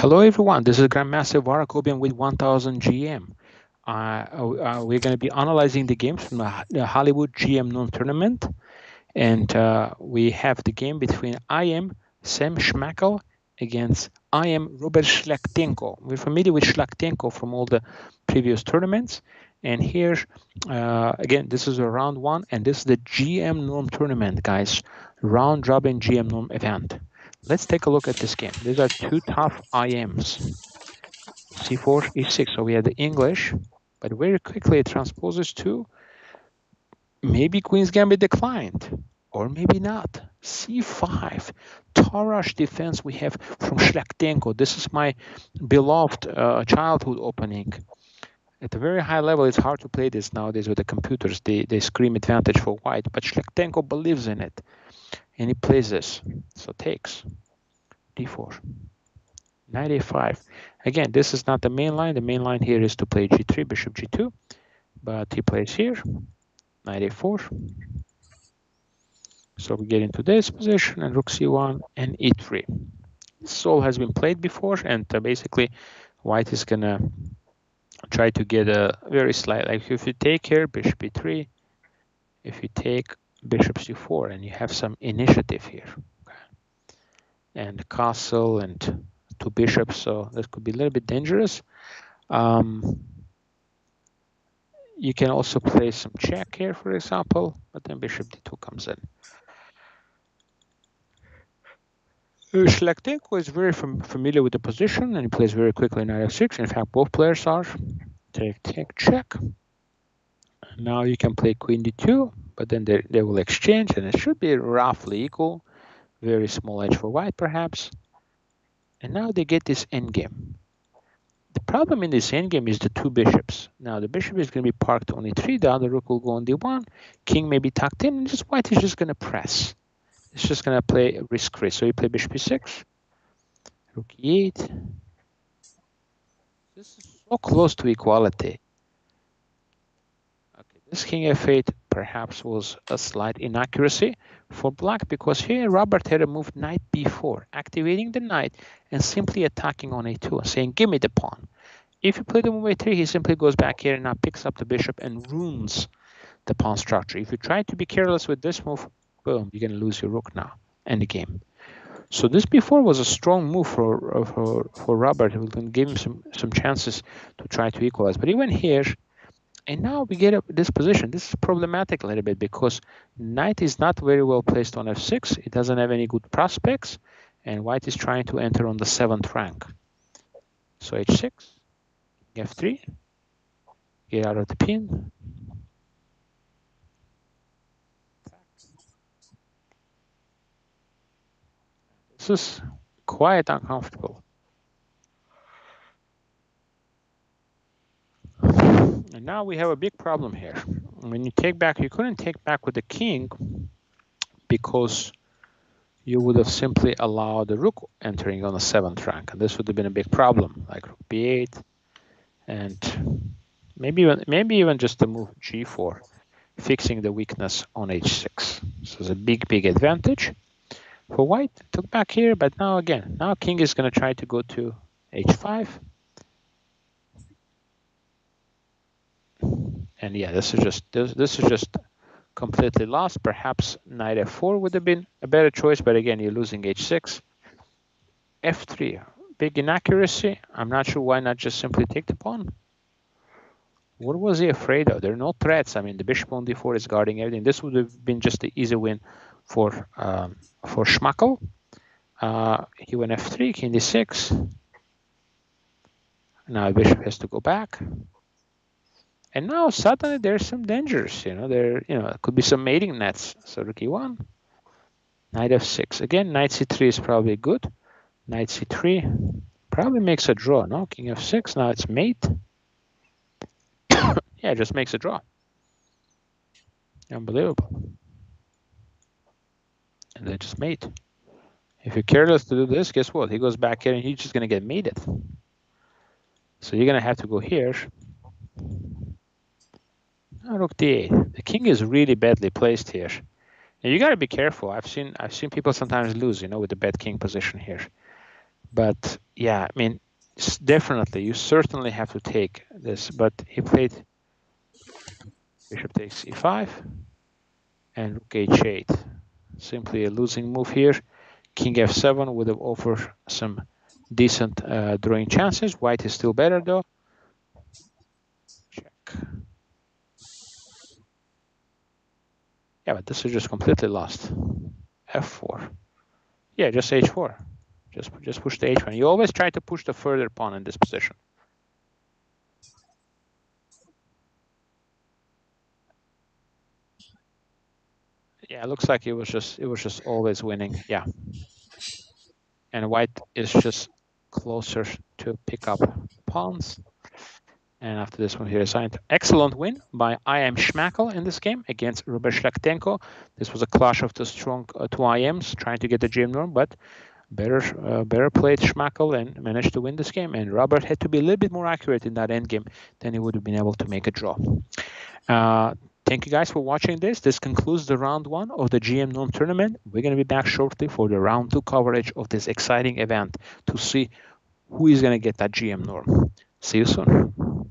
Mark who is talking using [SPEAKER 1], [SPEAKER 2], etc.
[SPEAKER 1] Hello everyone, this is Grandmaster VAR AKOBIAN with 1000 GM. We're going to be analyzing the games from the Hollywood GM non-tournament, and we have the game between IM SCHMAKEL against IM SCHLYAKHTENKO. We're familiar with Shlyakhtенко from all the previous tournaments, and here again this is a round one, and this is the GM norm tournament, guys, round robin GM norm event. Let's take a look at this game. These are two tough IMs. C4, E6. So we have the English, but very quickly it transposes to maybe Queen's Gambit declined, or maybe not. C5. Tarrasch defense we have from Shlyakhtенko. This is my beloved childhood opening. At a very high level, it's hard to play this nowadays with the computers. They scream advantage for white, but Shlyakhtенko believes in it. And he plays this, so takes d4, knight a5. Again, this is not the main line. The main line here is to play g3, bishop g2, but he plays here, knight a4. So we get into this position, and rook c1 and e3. This all has been played before, and basically white is gonna try to get a very slight, like if you take here, bishop e3, if you take bishop c4, and you have some initiative here, okay, and castle and two bishops, so that could be a little bit dangerous. You can also play some check here, for example, but then bishop d2 comes in. Shlyakhtенko is very familiar with the position, and he plays very quickly knight f6. In fact, both players are. Take, check. Now you can play queen d2, but then they will exchange, and it should be roughly equal. Very small edge for white, perhaps. And now they get this endgame. The problem in this endgame is the two bishops. Now the bishop is going to be parked on e3, the other rook will go on d1, king may be tucked in, and just white is just going to press. It's just going to play risk-free. So you play bishop e6, rook e8. This is so close to equality. Okay, this king f8 perhaps was a slight inaccuracy for black, because here Robert had a move knight b4, activating the knight and simply attacking on a2, saying, give me the pawn. If you play the move a3, he simply goes back here and now picks up the bishop and ruins the pawn structure. If you try to be careless with this move, boom, you're going to lose your rook now and the game. So this before was a strong move for Robert, who gave him some chances to try to equalize. But he went here, and now we get up this position. This is problematic a little bit because knight is not very well placed on f6. It doesn't have any good prospects, and white is trying to enter on the 7th rank. So h6, f3, get out of the pin. This is quite uncomfortable. And now we have a big problem here. When you take back, you couldn't take back with the king because you would have simply allowed the rook entering on the 7th rank, and this would have been a big problem, like rook b8, and maybe even just the move g4, fixing the weakness on h6. So it's a big advantage for white. Took back here, but now again, now king is going to try to go to h5. And yeah, this is just completely lost. Perhaps knight f4 would have been a better choice, but again, you're losing h6. f3, big inaccuracy. I'm not sure why not just simply take the pawn. What was he afraid of? There are no threats. I mean, the bishop on d4 is guarding everything. This would have been just the easy win for SCHMAKEL. He went f3, king d6. Now the bishop has to go back. And now suddenly there's some dangers, there could be some mating nets. So rook e1, knight f6. Again, knight c3 is probably good. Knight c3 probably makes a draw, no? King f6, now it's mate. Yeah, it just makes a draw. Unbelievable. And they just mate. If you're careless to do this, guess what? He goes back here and he's just going to get mated. So you're going to have to go here. Rook d8. The king is really badly placed here, and you got to be careful. I've seen people sometimes lose, with the bad king position here. But yeah, I mean, definitely, you certainly have to take this. But he played bishop takes e5 and rook h8. Simply a losing move here. King f7 would have offered some decent drawing chances. White is still better though. Check. Yeah, but this is just completely lost. f4. Yeah, just h4. Just push the h1. You always try to push the further pawn in this position. Yeah, it looks like it was just always winning. Yeah. And white is just closer to pick up pawns. And after this one here is signed. Excellent win by IM SCHMAKEL in this game against Robert SCHLYAKHTENKO. This was a clash of the strong two IMs trying to get the GM norm, but better played SCHMAKEL and managed to win this game. And Robert had to be a little bit more accurate in that endgame than he would have been able to make a draw. Thank you guys for watching this. This concludes the round 1 of the GM Norm tournament. We're going to be back shortly for the round 2 coverage of this exciting event to see who is going to get that GM Norm. See you soon.